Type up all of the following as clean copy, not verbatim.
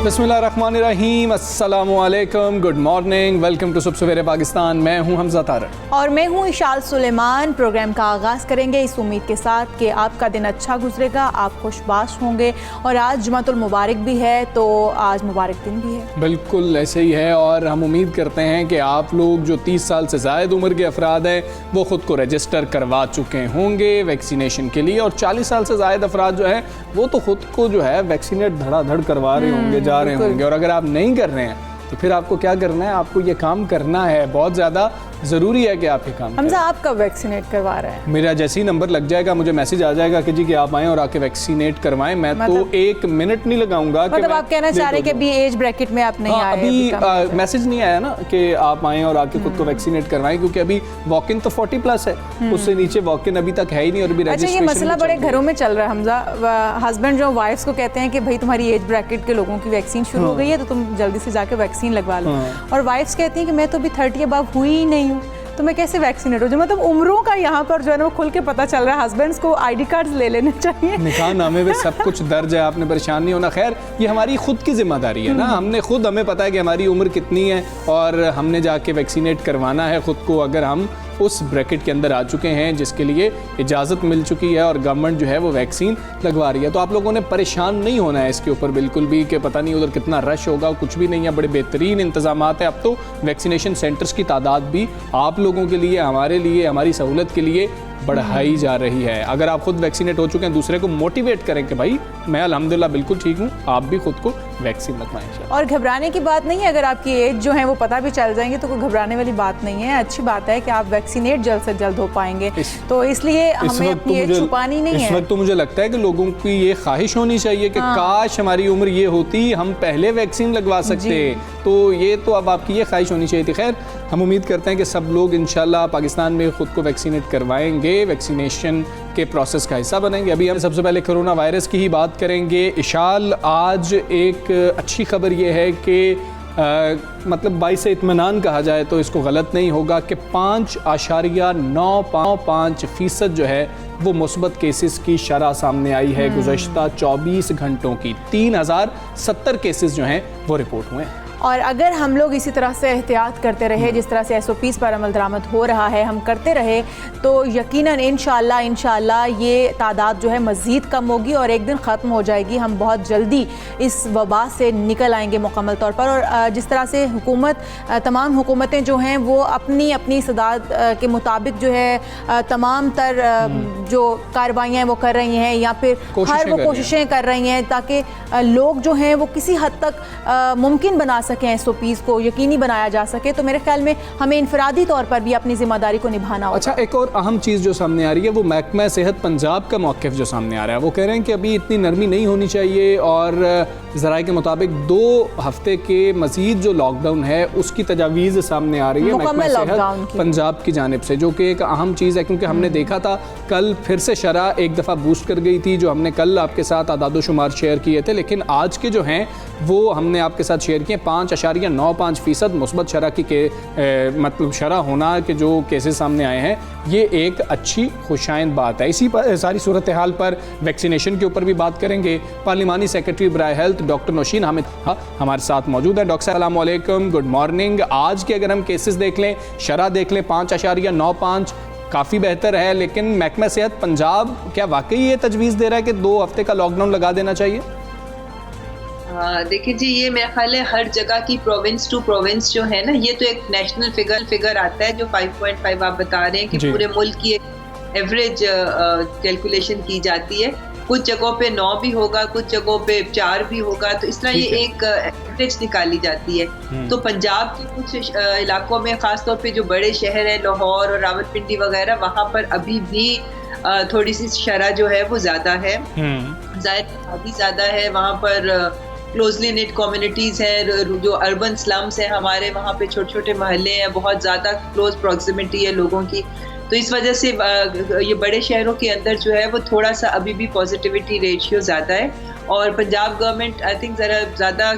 बिस्मिल्लाहिर्रहमानिर्रहीम, अस्सलामुअलैकुम, good morning, welcome to सुबह सवेरे पाकिस्तान। मैं हूं हमजा तारक और मैं हूं इशाल सुलेमान। प्रोग्राम का आगाज़ करेंगे इस उम्मीद के साथ कि आपका दिन अच्छा गुजरेगा, आप खुशबाश होंगे। और आज जुमातुल मुबारक भी है, तो आज मुबारक दिन भी है। बिल्कुल ऐसे ही है, और हम उम्मीद करते हैं कि आप लोग जो 30 साल से ज़ायद उम्र के अफराद हैं वो ख़ुद को रजिस्टर करवा चुके होंगे वैक्सीनेशन के लिए, और 40 साल से ज़ायद अफराद जो है वो तो ख़ुद को जो है वैक्सीनेट धड़ाधड़ करवा रहे होंगे, जा रहे होंगे। और अगर आप नहीं कर रहे हैं तो फिर आपको क्या करना है? आपको ये काम करना है, बहुत ज़्यादा ज़रूरी है कि आप ये काम हमजा आप कब वैक्सीनेट करवा रहे हैं? मेरा जैसे ही नंबर लग जाएगा मुझे मैसेज आ जाएगा कि जी कि आप आएँ और आके वैक्सीनेट करवाएं। मैं तो 1 मिनट नहीं लगाऊंगा। मतलब आप कहना चाह रहे हैं कि अभी एज ब्रैकेट में आप नहीं आए? अभी मैसेज नहीं आया ना कि आप आएँ और आके खुद को वैक्सीनेट करवाएं, क्योंकि अभी वॉक इन तो 40+ है, उससे नीचे वॉक इन अभी तक है ही नहीं। और अभी अच्छा, ये मसला बड़े घरों में चल रहा है हमजा। हस्बैंड जो वाइफ्स को कहते हैं कि भाई तुम्हारी एज ब्रैकेट के लोगों की वैक्सीन शुरू हो गई है, तो तुम जल्दी से जाके वैक्सीन लगवा लो। और वाइफ्स कहती हैं कि मैं तो अभी 30 अबव हुई ही नहीं हूँ, तो मैं कैसे वैक्सीनेट हो जाऊँ? मतलब उम्रों का यहाँ पर जो है ना वो खुल के पता चल रहा है। हस्बैंड्स को आईडी कार्ड्स ले लेने चाहिए। निकाह नामे में सब कुछ दर्ज है, आपने परेशान नहीं होना। खैर, ये हमारी खुद की जिम्मेदारी है ना, हमें पता है कि हमारी उम्र कितनी है और हमने जाके वैक्सीनेट करवाना है खुद को। अगर हम उस ब्रैकेट के अंदर आ चुके हैं जिसके लिए इजाज़त मिल चुकी है और गवर्नमेंट जो है वो वैक्सीन लगवा रही है, तो आप लोगों ने परेशान नहीं होना है इसके ऊपर बिल्कुल भी कि पता नहीं उधर कितना रश होगा। कुछ भी नहीं है, बड़े बेहतरीन इंतजामात है। अब तो वैक्सीनेशन सेंटर्स की तादाद भी आप लोगों के लिए, हमारे लिए, हमारी सहूलत के लिए बढ़ाई जा रही है। अगर आप खुद वैक्सीनेट हो चुके हैं, दूसरे को मोटिवेट करें कि भाई मैं अल्हम्दुलिल्लाह बिल्कुल ठीक हूँ, आप भी खुद को वैक्सीन लगवाएं। और घबराने की बात नहीं है, अगर आपकी एज जो है वो पता भी चल जाएंगे तो कोई घबराने वाली बात नहीं है। अच्छी बात है कि आप वैक्सीनेट जल्द से जल्द हो पाएंगे, तो इसलिए हमें अपनी एज छुपानी नहीं है। इस वक्त तो मुझे लगता है कि लोगों की ये ख्वाहिश होनी चाहिए कि काश हमारी उम्र ये होती, हम पहले वैक्सीन लगवा सकते। तो ये तो अब आपकी ये ख्वाहिश होनी चाहिए थी। खैर, हम उम्मीद करते हैं कि सब लोग इंशाल्लाह पाकिस्तान में ख़ुद को वैक्सीनेट करवाएंगे, वैक्सीनेशन के प्रोसेस का हिस्सा बनेंगे। अभी हम सबसे पहले कोरोना वायरस की ही बात करेंगे। इशाल, आज एक अच्छी खबर ये है कि मतलब 22 से इत्मीनान कहा जाए तो इसको गलत नहीं होगा कि 5.95% जो है वो मुस्बत केसेस की शरह सामने आई है। गुज़श्ता 24 घंटों की 3070 केसेस जो हैं वो रिपोर्ट हुए हैं। और अगर हम लोग इसी तरह से एहतियात करते रहे, जिस तरह से SOPs पर अमल दरामद हो रहा है, हम करते रहे, तो यकीनन इंशाअल्लाह ये तादाद जो है मज़ीद कम होगी और एक दिन ख़त्म हो जाएगी। हम बहुत जल्दी इस वबा से निकल आएंगे मुकम्मल तौर पर। और जिस तरह से तमाम हुकूमतें जो हैं वो अपनी अपनी इस्तादाद के मुताबिक जो है तमाम तर जो कार्रवाइयाँ हैं वो कर रही हैं, या फिर हर वो कोशिशें कर रही हैं ताकि लोग जो हैं वो किसी हद तक मुमकिन बना सकें, SOPs को यकीनी बनाया जा सके। तो मेरे ख्याल में हमें इनफरादी तौर पर भी अपनी जिम्मेदारी को निभाना होगा। अच्छा, एक और अहम चीज़ जो सामने आ रही है वो महकमा सेहत पंजाब का मौक़िफ़ जो सामने आ रहा है। वो कह रहे हैं कि अभी इतनी नरमी नहीं होनी चाहिए और ज़राए के मुताबिक 2 हफ्ते के मज़ीद जो लॉकडाउन है उसकी तजावीज़ सामने आ रही है महकमा सेहत पंजाब की जानिब से, जो कि एक अहम चीज़ है। क्योंकि हमने देखा था कल फिर से शरह एक दफ़ा बूस्ट कर गई थी, जो हमने कल आपके साथ आदादो शुमार शेयर किए थे। लेकिन आज के जो हैं वो हमने आपके साथ शेयर किए। 5.95% मुस्बत शरह की मतलब शरह होना कि जो केसेस सामने आए हैं, ये एक अच्छी खुशाइंद बात है। इसी पर सारी सूरत हाल पर वैक्सीनेशन के ऊपर भी बात करेंगे। पार्लिमानी सेक्रेटरी बराए हेल्थ डॉक्टर नौशीन हामिद हमारे साथ मौजूद है। डॉक्टर अस्सलाम वालेकुम, गुड मॉर्निंग। आज के अगर हम केसेस देख लें, शरह देख लें, 5.95 काफ़ी बेहतर है, लेकिन महकमा सेहत पंजाब क्या वाकई ये तजवीज़ दे रहा है कि 2 हफ्ते का लॉकडाउन लगा देना चाहिए? देखिए जी, ये मेरा ख्याल है हर जगह की प्रोविंस टू प्रोविंस जो है ना, ये तो एक नेशनल फिगर आता है जो 5.5 आप बता रहे हैं कि पूरे मुल्क की एवरेज कैलकुलेशन की जाती है। कुछ जगहों पे 9 भी होगा, कुछ जगहों पे 4 भी होगा, तो इस तरह ये एक एवरेज निकाली जाती है। तो पंजाब के कुछ इलाकों में खासतौर पे जो बड़े शहर हैं, लाहौर और रावलपिंडी वगैरह, वहाँ पर अभी भी थोड़ी सी शरह जो है वो ज़्यादा है, ज़्यादा है वहाँ पर क्लोजली निट कम्युनिटीज़ हैं, जो अर्बन स्लम्स हैं हमारे, वहाँ पे छोटे छोटे मोहल्ले हैं, बहुत ज़्यादा क्लोज प्रॉक्सिमिटी है लोगों की। तो इस वजह से ये बड़े शहरों के अंदर जो है वो थोड़ा सा अभी भी पॉजिटिविटी रेशियो ज़्यादा है। और पंजाब गवर्नमेंट आई थिंक ज़रा ज़्यादा,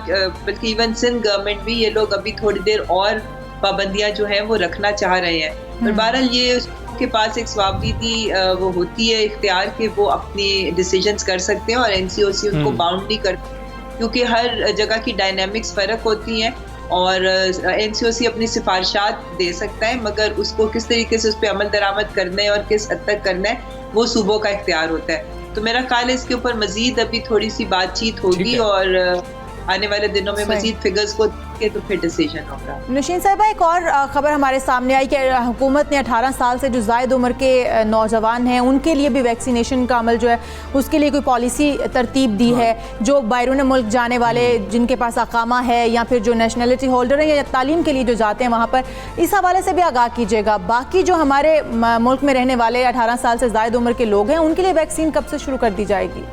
बल्कि इवन सिंध गवर्नमेंट भी, ये लोग अभी थोड़ी देर और पाबंदियाँ जो हैं वो रखना चाह रहे हैं। पर बहरहाल ये के पास एक स्वाबदीदी वो होती है इख्तियार के वो अपनी डिसीजंस कर सकते हैं और एनसीओसी उनको बाउंड नहीं करते, क्योंकि हर जगह की डायनामिक्स फ़र्क होती हैं और एनसीओसी अपनी सिफारिशात दे सकता है, मगर उसको किस तरीके से उस पर अमल दरामद करना है और किस हद तक करना है वो सूबों का इख्तियार होता है। तो मेरा ख्याल है इसके ऊपर मजीद अभी थोड़ी सी बातचीत होगी और आने वाले दिनों में मजीद फिगर्स को के तो फिर डिसीजन होगा। नौशीन साहिबा, एक और खबर हमारे सामने आई कि हुकूमत ने 18 साल से जो ज़ायद उम्र के नौजवान हैं उनके लिए भी वैक्सीनेशन का अमल जो है उसके लिए कोई पॉलिसी तरतीब दी है। जो बैरून मुल्क जाने वाले जिनके पास अकामा है या फिर जो नेशनलिटी होल्डर है या तालीम के लिए जो जाते हैं वहाँ पर, इस हवाले से भी आगाह कीजिएगा। बाकी जो हमारे मुल्क में रहने वाले 18 साल से ज़ायद उम्र के लोग हैं उनके लिए वैक्सीन कब से शुरू कर दी जाएगी?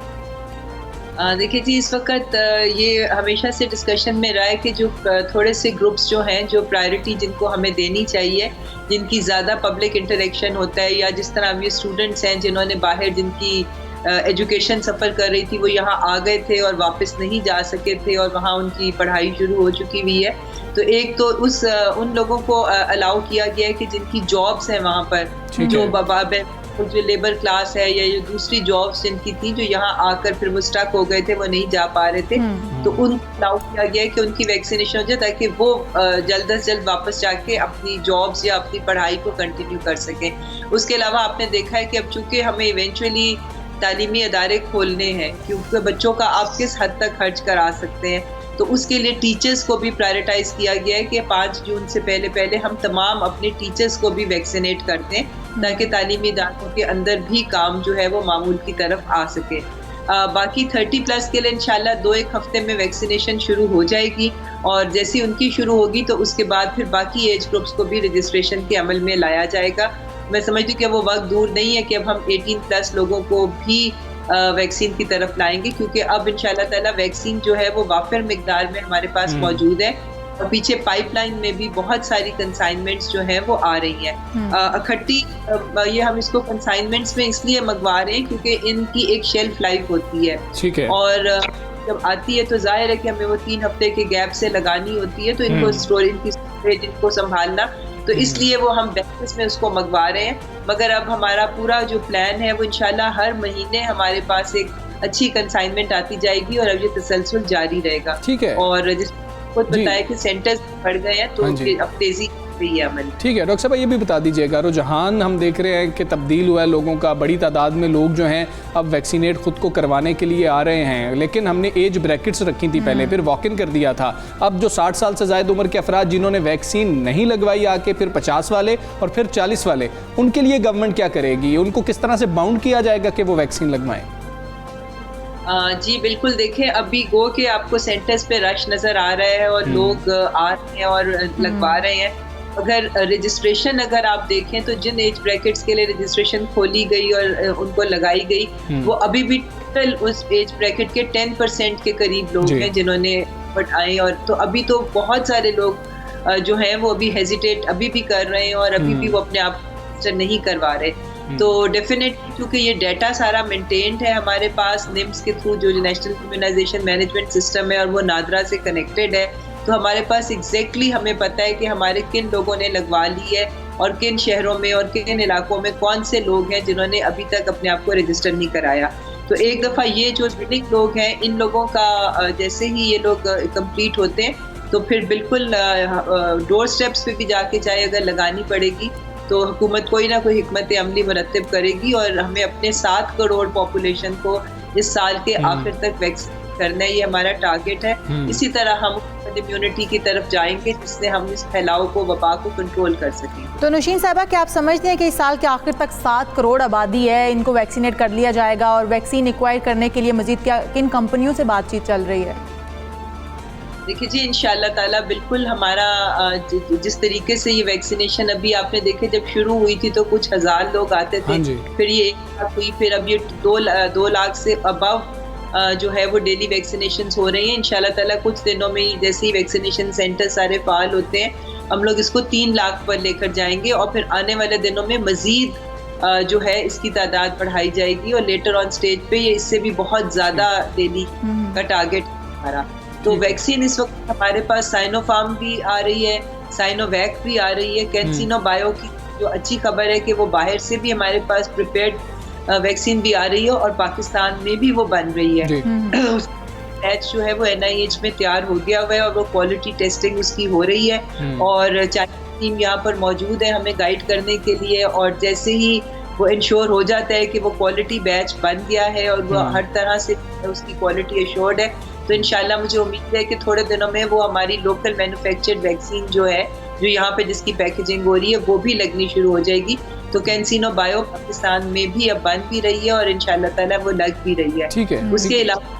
देखिए जी, इस वक्त ये हमेशा से डिस्कशन में रहा है कि जो थोड़े से ग्रुप्स जो हैं जो प्रायोरिटी जिनको हमें देनी चाहिए, जिनकी ज़्यादा पब्लिक इंटरेक्शन होता है, या जिस तरह अब ये स्टूडेंट्स हैं जिन्होंने बाहर जिनकी एजुकेशन सफ़र कर रही थी वो यहाँ आ गए थे और वापस नहीं जा सके थे और वहाँ उनकी पढ़ाई शुरू हो चुकी हुई है। तो एक तो उन लोगों को अलाउ किया गया है कि जिनकी जॉब्स हैं वहाँ पर, जो जो लेबर क्लास है या जो दूसरी जॉब्स जिनकी थी जो यहाँ आकर फिर वो स्टक हो गए थे, वो नहीं जा पा रहे थे, तो उनको अलाउ किया गया है कि उनकी वैक्सीनेशन हो जाए ताकि वो जल्द से जल्द वापस जाके अपनी जॉब्स या अपनी पढ़ाई को कंटिन्यू कर सकें। उसके अलावा आपने देखा है कि अब चूँकि हमें इवेंचुअली तालीमी अदारे खोलने हैं, क्योंकि बच्चों का आप किस हद तक खर्च करा सकते हैं, तो उसके लिए टीचर्स को भी प्रायोरिटाइज किया गया है कि 5 जून से पहले हम तमाम अपने टीचर्स को भी वैक्सीनेट कर दें ताकि तालीमी इदारों के अंदर भी काम जो है वो मामूल की तरफ आ सके। बाकी 30+ के लिए इंशाल्लाह 2-1 हफ्ते में वैक्सीनेशन शुरू हो जाएगी और जैसे उनकी शुरू होगी तो उसके बाद फिर बाकी एज ग्रुप्स को भी रजिस्ट्रेशन के अमल में लाया जाएगा। मैं समझती हूँ कि वो वक्त दूर नहीं है कि अब हम 18+ लोगों को भी वैक्सीन की तरफ लाएंगे, क्योंकि अब इंशाल्लाह ताला वैक्सीन जो है वो वाफिर मिकदार में हमारे पास मौजूद है और पीछे पाइपलाइन में भी बहुत सारी कंसाइनमेंट्स जो हैं वो आ रही हैं इकट्ठी। ये हम इसको कंसाइनमेंट्स में इसलिए मंगवा रहे हैं क्योंकि इनकी एक शेल्फ लाइफ होती है, ठीक है, और जब आती है तो जाहिर है कि हमें वो 3 हफ्ते के गैप से लगानी होती है, तो इनको स्टोरेज इनको संभालना, तो इसलिए वो हम बैचेस में उसको मंगवा रहे हैं। मगर अब हमारा पूरा जो प्लान है वो इंशाल्लाह हर महीने हमारे पास एक अच्छी कंसाइनमेंट आती जाएगी और अब ये तसलसल जारी रहेगा। ठीक है, और जिस खुद बताया कि सेंटर्स बढ़ गए हैं तो अब तेजी ठीक है। डॉक्टर साहब ये भी बता दीजिएगा, रुझान हम देख रहे हैं कि तब्दील हुआ है लोगों का, बड़ी तादाद में लोग जो हैं अब वैक्सीनेट खुद को करवाने के लिए आ रहे हैं, लेकिन हमने एज ब्रैकेट्स रखी थी पहले, फिर वॉक इन कर दिया था। अब जो 60 साल से ज़ायद उम्र के अफराद जिन्होंने वैक्सीन नहीं लगवाई आके, फिर 50 वाले और फिर 40 वाले, उनके लिए गवर्नमेंट क्या करेगी? उनको किस तरह से बाउंड किया जाएगा कि वो वैक्सीन लगवाएं? जी बिल्कुल, देखिए अभी गो के आपको सेंटर्स पे रश नज़र आ रहा है और लोग आ रहे हैं और लगवा रहे हैं। अगर रजिस्ट्रेशन अगर आप देखें तो जिन एज ब्रैकेट्स के लिए रजिस्ट्रेशन खोली गई और उनको लगाई गई वो अभी भी टोटल उस एज ब्रैकेट के 10% के करीब लोग हैं जिन्होंने बट आए, और तो अभी तो बहुत सारे लोग जो हैं वो अभी हेजिटेट अभी भी कर रहे हैं और अभी भी वो अपने आप नहीं करवा रहे। तो डेफिनेटली क्योंकि ये डाटा सारा मेंटेन्ड है हमारे पास निम्स के थ्रू, जो नेशनल इम्यूनाइजेशन मैनेजमेंट सिस्टम है और वो नादरा से कनेक्टेड है, तो हमारे पास एग्जैक्टली हमें पता है कि हमारे किन लोगों ने लगवा ली है और किन शहरों में और किन इलाकों में कौन से लोग हैं जिन्होंने अभी तक अपने आप को रजिस्टर नहीं कराया। तो एक दफ़ा ये जो विनिंग लोग हैं, इन लोगों का जैसे ही ये लोग कंप्लीट होते हैं तो फिर बिल्कुल डोर स्टेप्स पे भी जाके चाहे अगर लगानी पड़ेगी तो हुकूमत कोई ना कोई हिकमत अमली मुरतब करेगी और हमें अपने 7 करोड़ पॉपुलेशन को इस साल के आखिर तक वैक्सीन करना है, ये हमारा टारगेट है। इसी तरह हम इम्यूनिटी की तरफ जाएंगे जिससे हम इस फैलाव को, वबा को कंट्रोल कर सकें। तो नौशीन साहिबा, क्या आप समझते हैं कि इस साल के आखिर तक 7 करोड़ आबादी है, इनको वैक्सीनेट कर लिया जाएगा और वैक्सीन एक्वायर करने के लिए मजीद क्या किन कंपनियों से बातचीत चल रही है? देखिए जी, इंशाअल्लाह ताला बिल्कुल हमारा जिस तरीके से ये वैक्सीनेशन अभी आपने देखे जब शुरू हुई थी तो कुछ 1000 लोग आते थे, फिर ये 1 लाख हुई, फिर अब ये 2 लाख से अबव जो है वो डेली वैक्सीनेशन हो रही हैं। इंशाल्लाह ताला कुछ दिनों में ही जैसे ही वैक्सीनेशन सेंटर सारे फाल होते हैं, हम लोग इसको 3 लाख पर लेकर जाएंगे और फिर आने वाले दिनों में मजीद जो है इसकी तादाद बढ़ाई जाएगी और लेटर ऑन स्टेज पे ये इससे भी बहुत ज़्यादा डेली का टारगेट हमारा। तो वैक्सीन इस वक्त हमारे पास साइनोफार्म भी आ रही है, साइनोवैक भी आ रही है, कैंसिनो बायो की जो अच्छी खबर है कि वो बाहर से भी हमारे पास प्रिपेयर्ड वैक्सीन भी आ रही है और पाकिस्तान में भी वो बन रही है। बैच जो है वो NIH में तैयार हो गया हुआ है और वो क्वालिटी टेस्टिंग उसकी हो रही है और चाइनीज टीम यहाँ पर मौजूद है हमें गाइड करने के लिए। और जैसे ही वो इंश्योर हो जाता है कि वो क्वालिटी बैच बन गया है और वो हर तरह से उसकी क्वालिटी एश्योर्ड है, तो इंशाल्लाह मुझे उम्मीद है कि थोड़े दिनों में वो हमारी लोकल मैन्युफैक्चर्ड वैक्सीन जो है जो यहाँ पे जिसकी पैकेजिंग हो रही है वो भी लगनी शुरू हो जाएगी। तो कैंसिनो बायो पाकिस्तान में भी अब बन भी रही है और इंशाल्लाह ताला वो लग भी रही है। ठीक है। उसके अलावा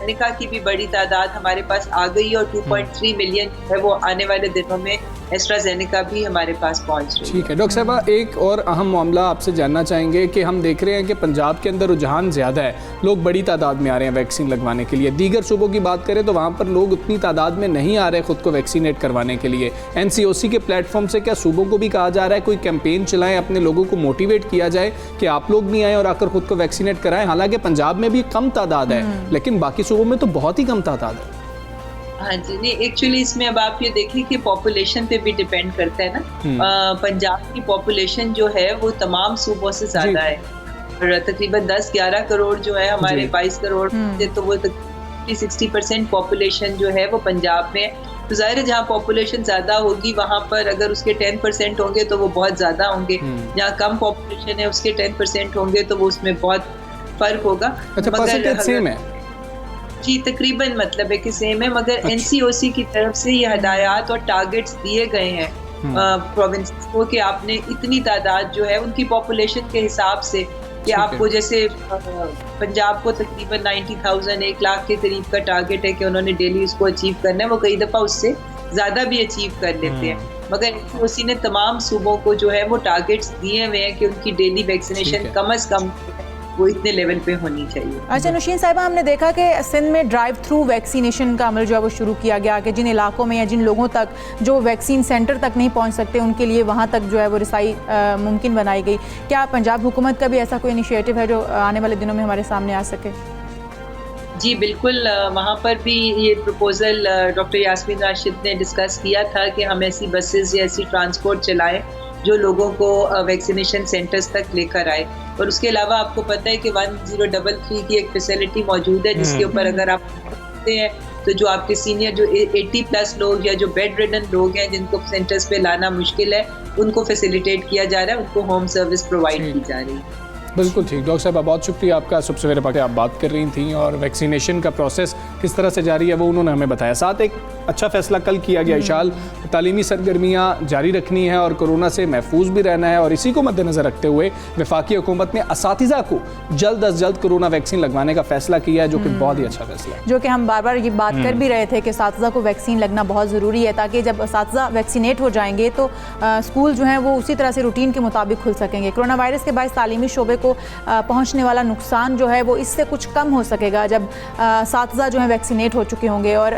एस्ट्राजेनेका की भी बड़ी तादाद हमारे पास आ गई है और 2.3 मिलियन है वो आने वाले दिनों में एस्ट्राजेनेका भी हमारे पास पहुंच रही है। ठीक है डॉक्टर साहबा, एक और अहम मामला आपसे जानना चाहेंगे कि हम देख रहे हैं कि पंजाब के अंदर रुझान ज़्यादा है, लोग बड़ी तादाद में आ रहे हैं वैक्सीन लगवाने के लिए। दीगर सूबों की बात करें तो वहाँ पर लोग उतनी तादाद में नहीं आ रहे ख़ुद को वैक्सीनेट करवाने के लिए। NCOC के प्लेटफॉर्म से क्या सूबों को भी कहा जा रहा है कोई कैंपेन चलाएं, अपने लोगों को मोटिवेट किया जाए कि आप लोग भी आएँ और आकर खुद को वैक्सीनेट कराएं? हालांकि पंजाब में भी कम तादाद है लेकिन बाकी सूबों में तो बहुत ही कम तादाद है। हाँ जी, नहीं एक्चुअली इसमें अब आप ये देखिए कि पॉपुलेशन पे भी डिपेंड करता है ना। पंजाब की पॉपुलेशन जो है वो तमाम सूबों से ज्यादा है और तकरीबन 10-11 करोड़ जो है हमारे 22 करोड़ से, तो वो 60% पॉपुलेशन जो है वो पंजाब में है। तो जाहिर है जहाँ पॉपुलेशन ज्यादा होगी वहाँ पर अगर उसके 10% होंगे तो वो बहुत ज्यादा होंगे, जहाँ कम पॉपुलेशन है उसके 10% होंगे तो वो उसमें बहुत फर्क होगा। अच्छा, परसेंटेज सेम है जी, तकरीबन मतलब है कि सेम है, मगर NCOC की तरफ से ये हदायत और टारगेट्स दिए गए हैं प्रोविंस को कि आपने इतनी तादाद जो है उनकी पॉपुलेशन के हिसाब से कि आपको जैसे पंजाब को तकरीबन 90,000 1 लाख के करीब का टारगेट है कि उन्होंने डेली उसको अचीव करना है। वो कई दफ़ा उससे ज़्यादा भी अचीव कर लेते हैं, मगर NCOC ने तमाम सूबों को जो है वो टारगेट्स दिए हुए हैं कि उनकी डेली वैक्सीनेशन कम अज़ कम वो इतने लेवल पे होनी चाहिए। अच्छा नौशीन साहिबा, हमने देखा कि सिंध में ड्राइव थ्रू वैक्सीनेशन का अमल जो है वो शुरू किया गया कि जिन इलाकों में या जिन लोगों तक जो वैक्सीन सेंटर तक नहीं पहुंच सकते उनके लिए वहां तक जो है वो रसाई मुमकिन बनाई गई। क्या पंजाब हुकूमत का भी ऐसा कोई इनिशिएटिव है जो आने वाले दिनों में हमारे सामने आ सके? जी बिल्कुल, वहाँ पर भी ये प्रपोजल डॉक्टर यास्मीन राशिद ने डिस्कस किया था कि हम ऐसी बसेस या ऐसी ट्रांसपोर्ट चलाएं जो लोगों को वैक्सीनेशन सेंटर्स तक लेकर आए। और उसके अलावा आपको पता है कि 1033 की एक फैसिलिटी मौजूद है जिसके ऊपर अगर आप करते हैं तो जो आपके सीनियर जो 80+ लोग या जो बेड रिडन लोग हैं जिनको सेंटर्स पे लाना मुश्किल है उनको फैसिलिटेट किया जा रहा है, उनको होम सर्विस प्रोवाइड की जा रही है। बिल्कुल ठीक। डॉक्टर साहब बहुत शुक्रिया आपका, सुबह सवेरे पाके आप बात कर रही थी और वैक्सीनेशन का प्रोसेस किस तरह से जारी है वो उन्होंने हमें बताया। साथ एक अच्छा फैसला कल किया गया इशाल, तालीमी सरगर्मियाँ जारी रखनी है और कोरोना से महफूज भी रहना है और इसी को मद्देनज़र रखते हुए वफाकी हुकूमत ने असातिज़ा को जल्द अज जल्द कोरोना वैक्सीन लगवाने का फैसला किया है, जो कि बहुत ही अच्छा फैसला है। जो कि हम बार बार ये बात कर भी रहे थे कि असातिज़ा को वैक्सीन लगना बहुत ज़रूरी है ताकि जब असातिज़ा वैक्सीनेट हो जाएंगे तो स्कूल जो हैं वो उसी तरह से रूटीन के मुताबिक खुल सकेंगे। कोरोना वायरस के बायस तालीमी शोबे को पहुँचने वाला नुकसान जो है वो इससे कुछ कम हो सकेगा जब असातिज़ा जो है वैक्सीनेट हो चुके होंगे और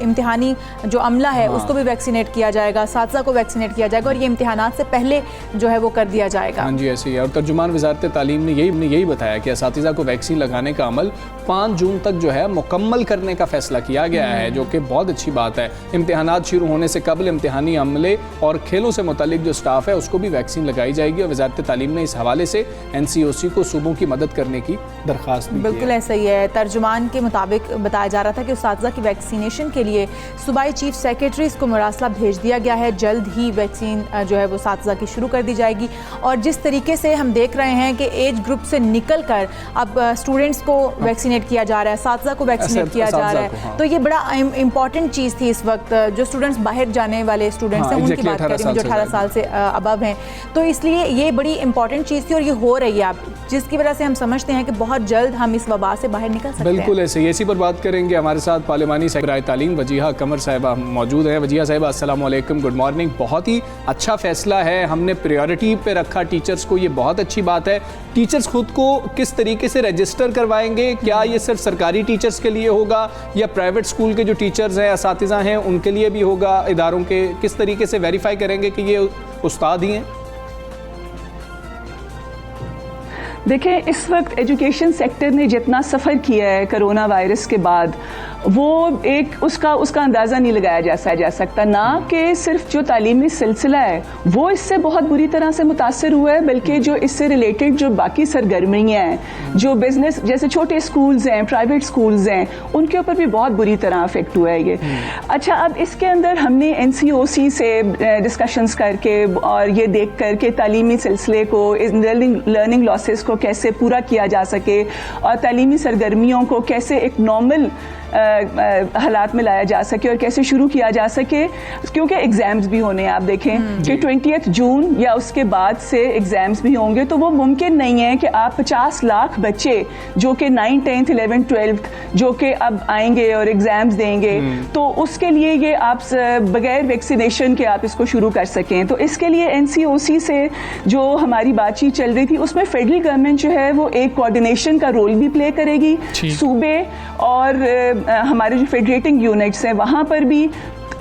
इम्तिहानी जो अमला है उसको भी वैक्सीनेट किया जाएगा, असातिज़ा को वैक्सीनेट किया जाएगा और ये इम्तिहानात से पहले जो है वो कर दिया जाएगा। हाँ जी, ऐसे ही है। और तर्जुमान वज़ारत तालीम ने यही बताया कि असातिज़ा को वैक्सीन लगाने का अमल 5 जून तक जो है मुकम्मल करने का फैसला किया गया है, जो कि बहुत अच्छी बात है। इम्तिहानात शुरू होने से कबल इम्तिहानी अमले और खेलों से मुतल्लिक जो स्टाफ है उसको भी वैक्सीन लगाई जाएगी और वज़ारत तालीम ने इस हवाले से NCOC को सूबों की मदद करने की दरख्वास्त भी बिल्कुल ऐसा ही है। तर्जुमान के मुताबिक बताया जा रहा था कि असातिज़ा की वैक्सीनेशन के लिए सूबाई चीफ सेक्रेटरीज को मरासला भेज दिया गया है। जल्द ही वैक्सीन जो है वो असातिज़ा की शुरू कर दी जाएगी और जिस तरीके से हम देख रहे हैं कि एज ग्रुप से निकल कर अब स्टूडेंट्स को वैक्सीनेट किया जा रहा है, असातिज़ा को वैक्सीनेट किया जा रहा है, तो ये बड़ा इंपॉर्टेंट चीज़ थी। इस वक्त जो स्टूडेंट्स बाहर जाने वाले स्टूडेंट्स हैं उनकी बात करें जो 18 साल से अबव हैं, तो इसलिए ये बड़ी इंपॉर्टेंट चीज़ थी और ये हो रही है। आप, जिसकी वजह से हम समझते हैं कि बहुत जल्द हम इस वबा से बाहर निकल सकते हैं। बिल्कुल ऐसे, इसी पर बात करेंगे। हमारे साथ पार्लिमानी सेक्रेटरी तालीम वजीहा कमर साहिबा मौजूद हैं। वजीहा साहिबा अस्सलाम वालेकुम, गुड मॉर्निंग। बहुत ही अच्छा फैसला है, हमने प्रायोरिटी पे रखा टीचर्स को, ये बहुत अच्छी बात है। टीचर्स खुद को किस तरीके से रजिस्टर करवाएंगे? क्या ये सिर्फ सरकारी टीचर्स के लिए होगा या प्राइवेट स्कूल के जो टीचर्स हैं, असातिज़ा हैं, उनके लिए भी होगा? इदारों के किस तरीके से वेरीफाई करेंगे कि ये उस्ताद ही हैं? देखें, इस वक्त एजुकेशन सेक्टर ने जितना सफ़र किया है कोरोना वायरस के बाद, वो एक उसका अंदाज़ा नहीं लगाया जा सकता। ना कि सिर्फ जो तालीमी सिलसिला है वो इससे बहुत बुरी तरह से मुतासर हुआ है, बल्कि जो इससे रिलेटेड जो बाकी सरगर्मियाँ हैं, जो बिज़नेस जैसे छोटे स्कूल्स हैं, प्राइवेट स्कूल्स हैं, उनके ऊपर भी बहुत बुरी तरह अफेक्ट हुआ है ये। अच्छा, अब इसके अंदर हमने NCOC से डिस्कशंस करके और ये देख कर के तालीमी सिलसिले को, लर्निंग लॉसेस को कैसे पूरा किया जा सके और तालीमी सरगर्मियों को कैसे एक नॉर्मल हालात में लाया जा सके और कैसे शुरू किया जा सके, क्योंकि एग्ज़ाम्स भी होने हैं। आप देखें कि 20 जून या उसके बाद से एग्ज़ाम्स भी होंगे, तो वो मुमकिन नहीं है कि आप 50 लाख बच्चे जो कि 9th 10th 11th 12th जो कि अब आएंगे और एग्ज़ाम्स देंगे, तो उसके लिए ये आप बगैर वैक्सीनेशन के आप इसको शुरू कर सकें। तो इसके लिए NCOC से जो हमारी बातचीत चल रही थी, उसमें फेडरल गवर्नमेंट जो है वो एक कोऑर्डिनेशन का रोल भी प्ले करेगी। सूबे और हमारे जो फेडरेटिंग यूनिट्स हैं वहाँ पर भी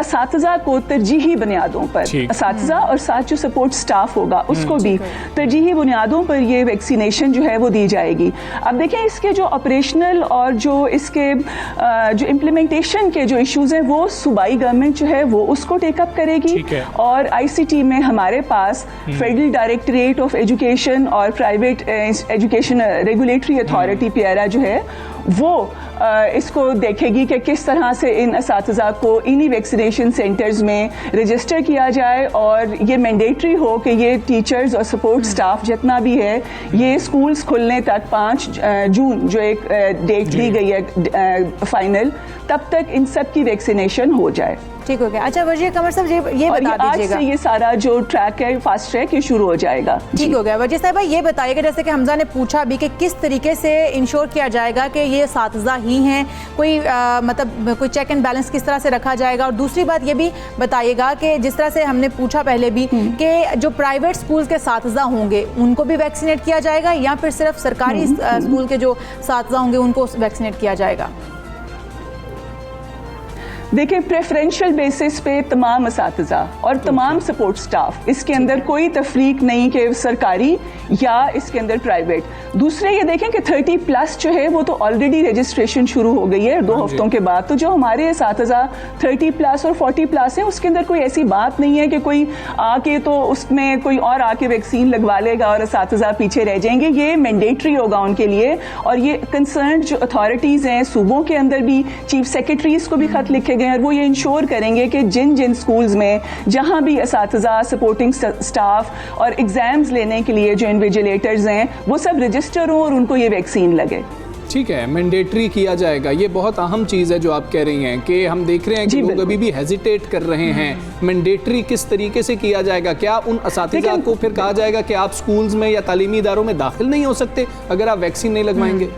असातिज़ा को तरजीही बुनियादों पर, असातिज़ा और साथ जो सपोर्ट स्टाफ होगा उसको भी तरजीही बुनियादों पर ये वैक्सीनेशन जो है वो दी जाएगी। अब देखें, इसके जो ऑपरेशनल और जो इसके जो इम्प्लीमेंटेशन के जो इश्यूज़ हैं वो सूबाई गवर्नमेंट जो है वो उसको टेकअप करेगी। और ICT में हमारे पास फेडरल डायरेक्टरेट ऑफ एजुकेशन और private education regulatory authority PIRA जो है वो इसको देखेगी कि किस तरह से इन असातिज़ा को इन्हीं वैक्सीनेशन सेंटर्स में रजिस्टर किया जाए और ये मैंडेटरी हो कि ये टीचर्स और सपोर्ट स्टाफ जितना भी है, ये स्कूल्स खुलने तक 5 जून जो एक डेट दी गई है फाइनल, तब तक इन सब की वैक्सीनेशन हो जाए। ठीक हो गया। अच्छा वजीर कमर साहब, ये बता दीजिएगा, आज से ये सारा जो ट्रैक है, फास्ट ट्रैक, ये शुरू हो जाएगा। ठीक हो गया। वजीर साहब ये बताइएगा, जैसे कि हमजा ने पूछा भी कि किस तरीके से इंश्योर किया जाएगा कि ये असातिज़ा ही हैं, कोई मतलब कोई चेक एंड बैलेंस किस तरह से रखा जाएगा? और दूसरी बात ये भी बताइएगा कि जिस तरह से हमने पूछा पहले भी कि जो प्राइवेट स्कूल के असातिज़ा होंगे उनको भी वैक्सीनेट किया जाएगा या फिर सिर्फ सरकारी स्कूल के जो असातिज़ा होंगे उनको वैक्सीनेट किया जाएगा? देखें, प्रेफरेंशियल बेसिस पे तमाम असातिज़ा और तमाम सपोर्ट स्टाफ, इसके अंदर कोई तफरीक नहीं कि सरकारी या इसके अंदर प्राइवेट। दूसरे ये देखें कि 30+ जो है वो तो ऑलरेडी रजिस्ट्रेशन शुरू हो गई है 2 हफ्तों के बाद। तो जो हमारे असातिज़ा 30+ और 40+ हैं, उसके अंदर कोई ऐसी बात नहीं है कि कोई आके तो उसमें कोई और आके वैक्सीन लगवा लेगा और असातिज़ा पीछे रह जाएंगे। ये मैंडेटरी होगा उनके लिए। और ये कंसर्न जो अथॉरिटीज़ हैं सूबों के अंदर भी चीफ सेक्रेटरीज को भी खत लिखे और वो ये इंश्योर करेंगे कि जिन स्कूल्स में जहां भी असातिज़ा, सपोर्टिंग स्टाफ और एग्जाम्स लेने के लिए जो इन्विजिलेटर्स हैं वो सब रजिस्टर हों और उनको ये वैक्सीन लगे। ठीक है, मैंडेटरी किया जाएगा। ये बहुत अहम चीज़ है जो आप कह रही हैं कि हम देख रहे हैं कि लोग अभी भी हेजिटेट कर रहे हैं। मैंडेटरी किस तरीके से किया जाएगा? क्या उन असातिज़ा को फिर कहा जाएगा कि आप स्कूल्स में या तालीमी इदारों में दाखिल नहीं हो सकते अगर आप वैक्सीन नहीं लगवाएंगे?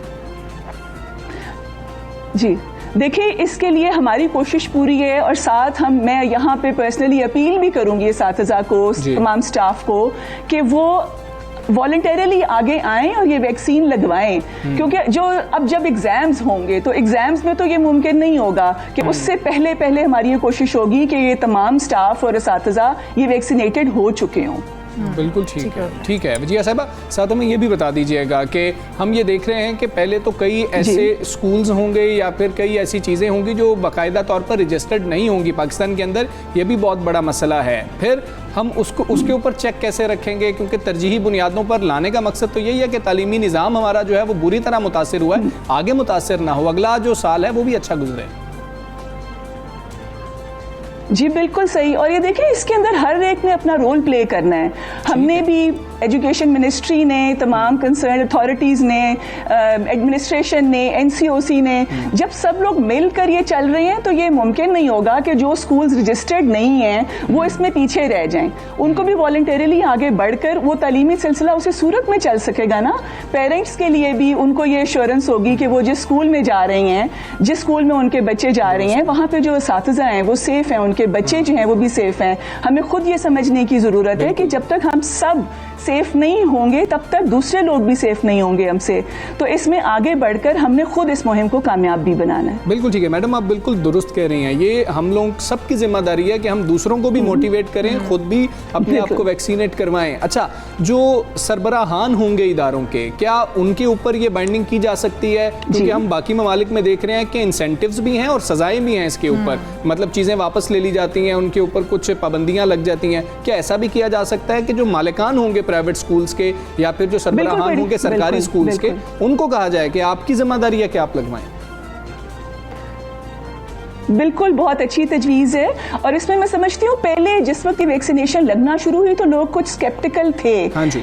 जी देखिए, इसके लिए हमारी कोशिश पूरी है और साथ मैं यहाँ पे पर्सनली अपील भी करूँगी असातिज़ा को, तमाम स्टाफ को, कि वो वॉलंटरली आगे आएं और ये वैक्सीन लगवाएं। क्योंकि अब जब एग्जाम्स होंगे तो एग्जाम्स में तो ये मुमकिन नहीं होगा कि उससे पहले हमारी ये कोशिश होगी कि ये तमाम स्टाफ और असातिज़ा ये वैक्सीनेटेड हो चुके हों। बिल्कुल ठीक है। वजीहा साहिबा, साथ में ये भी बता दीजिएगा कि हम ये देख रहे हैं कि पहले तो कई ऐसे स्कूल्स होंगे या फिर कई ऐसी चीज़ें होंगी जो बाकायदा तौर पर रजिस्टर्ड नहीं होंगी पाकिस्तान के अंदर। ये भी बहुत बड़ा मसला है। फिर हम उसके ऊपर चेक कैसे रखेंगे? क्योंकि तरजीही बुनियादों पर लाने का मकसद तो यही है कि तालीमी निज़ाम हमारा जो है वो बुरी तरह मुतासिर हुआ है, आगे मुतासिर ना हो, अगला जो साल है वो भी अच्छा गुजरे। जी बिल्कुल सही। और ये देखिए, इसके अंदर हर एक ने अपना रोल प्ले करना है। हमने भी एजुकेशन मिनिस्ट्री ने, तमाम कंसर्न अथॉरिटीज़ ने, एडमिनिस्ट्रेशन ने, NCOC ने, जब सब लोग मिलकर ये चल रहे हैं तो ये मुमकिन नहीं होगा कि जो स्कूल्स रजिस्टर्ड नहीं हैं वो इसमें पीछे रह जाएं। उनको भी वॉलंटरीली आगे बढ़कर वो तालीमी सिलसिला उसी सूरत में चल सकेगा ना। पेरेंट्स के लिए भी उनको ये एश्योरेंस होगी कि वो जिस स्कूल में जा रहे हैं, जिस स्कूल में उनके बच्चे जा रहे हैं, वहाँ पे जो असातिज़ा हैं वो सेफ़ हैं, उनके बच्चे जो हैं वो भी सेफ़ हैं। हमें खुद ये समझने की ज़रूरत है कि जब तक हम सब सेफ नहीं होंगे तब तक दूसरे लोग भी सेफ नहीं होंगे हमसे। तो इसमें आगे बढ़कर हमने खुद इस मुहिम को कामयाब भी बनाना है। बिल्कुल ठीक है मैडम, आप बिल्कुल दुरुस्त कह रही हैं। ये हम लोग सबकी जिम्मेदारी है कि हम दूसरों को भी मोटिवेट करें, खुद भी अपने आप को वैक्सीनेट करवाएं। अच्छा, जो सरबराहान होंगे इदारों के, क्या उनके ऊपर ये बाइंडिंग की जा सकती है? क्योंकि हम बाकी ममालिक में देख रहे हैं कि इंसेंटिव्स भी हैं और सजाएं भी हैं इसके ऊपर, मतलब चीज़ें वापस ले ली जाती हैं, उनके ऊपर कुछ पाबंदियां लग जाती हैं। क्या ऐसा भी किया जा सकता है कि जो मालिकान होंगे प्राइवेट स्कूल्स के या फिर जो सरबराहान होंगे सरकारी स्कूल्स के, उनको कहा जाए कि आपकी जिम्मेदारी है कि आप लगवाएं? बिल्कुल, बहुत अच्छी तजवीज़ है। और इसमें मैं समझती हूँ पहले जिस वक्त ये वैक्सीनेशन लगना शुरू हुई तो लोग कुछ स्केप्टिकल थे,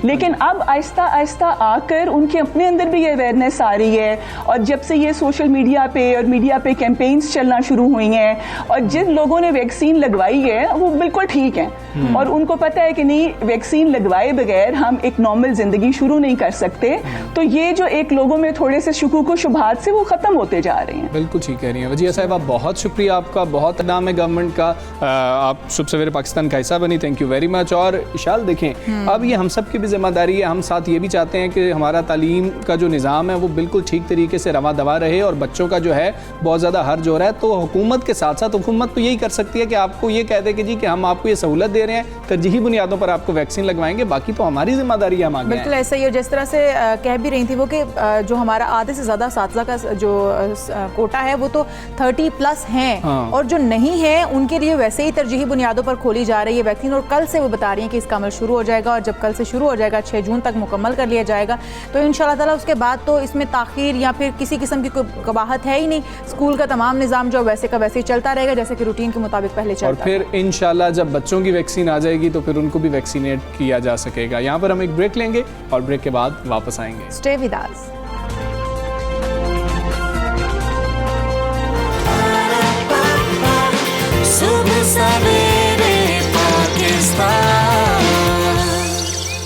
लेकिन अब आहिस्ता आहिस्ता आकर उनके अपने अंदर भी ये अवेयरनेस आ रही है। और जब से ये सोशल मीडिया पे और मीडिया पे कैंपेन्स चलना शुरू हुई हैं और जिन लोगों ने वैक्सीन लगवाई है वो बिल्कुल ठीक हैं और उनको पता है कि नहीं, वैक्सीन लगवाए बगैर हम एक नॉर्मल ज़िंदगी शुरू नहीं कर सकते। तो ये जो एक लोगों में थोड़े से शुकूक व शुबहात से वो ख़त्म होते जा रहे हैं। बिल्कुल ठीक कह रही हैं वजिया साहब, आप बहुत शुक्रिया आपका, बहुत नाम है गवर्नमेंट का। आप शुभ सवेरे पाकिस्तान का हिस्सा बनी, थैंक यू वेरी मच। और इशाल देखें, अब ये हम सब की भी जिम्मेदारी है, हम साथ ये भी चाहते हैं कि हमारा तालीम का जो निज़ाम है वो बिल्कुल ठीक तरीके से रवा दवा रहे और बच्चों का जो है बहुत ज़्यादा हर्ज हो रहा है। तो हुकूमत के साथ साथ हुकूमत तो यही कर सकती है कि आपको ये कह दे कि जी कि हम आपको ये सहूलत दे रहे हैं, तरजीही बुनियादों पर आपको वैक्सीन लगवाएंगे, बाकी तो हमारी जिम्मेदारी है हम आगे। बिल्कुल ऐसा ही है, जिस तरह से कह भी रही थी वो कि जो हमारा आधे से ज़्यादा साथीज़ा का जो कोटा है वो तो 30+ हैं और जो नहीं है उनके लिए वैसे ही तरजीही बुनियादों पर खोली जा रही है वैक्सीन। और कल से वो बता रही हैं कि इसका अमल शुरू हो जाएगा और जब कल से शुरू हो जाएगा 6 जून तक मुकम्मल कर लिया जाएगा। तो इंशाअल्लाह ताला उसके बाद तो इसमें ताख़ीर या फिर किसी किस्म की कोई कबाहत है ही नहीं। स्कूल का तमाम निज़ाम जो वैसे का वैसे ही चलता रहेगा जैसे कि रूटीन के मुताबिक पहले चलता। और फिर इंशाअल्लाह जब बच्चों की वैक्सीन आ जाएगी तो फिर उनको भी वैक्सीनेट किया जा सकेगा। यहाँ पर हम एक ब्रेक लेंगे और ब्रेक के बाद वापस आएंगे। Stay with us.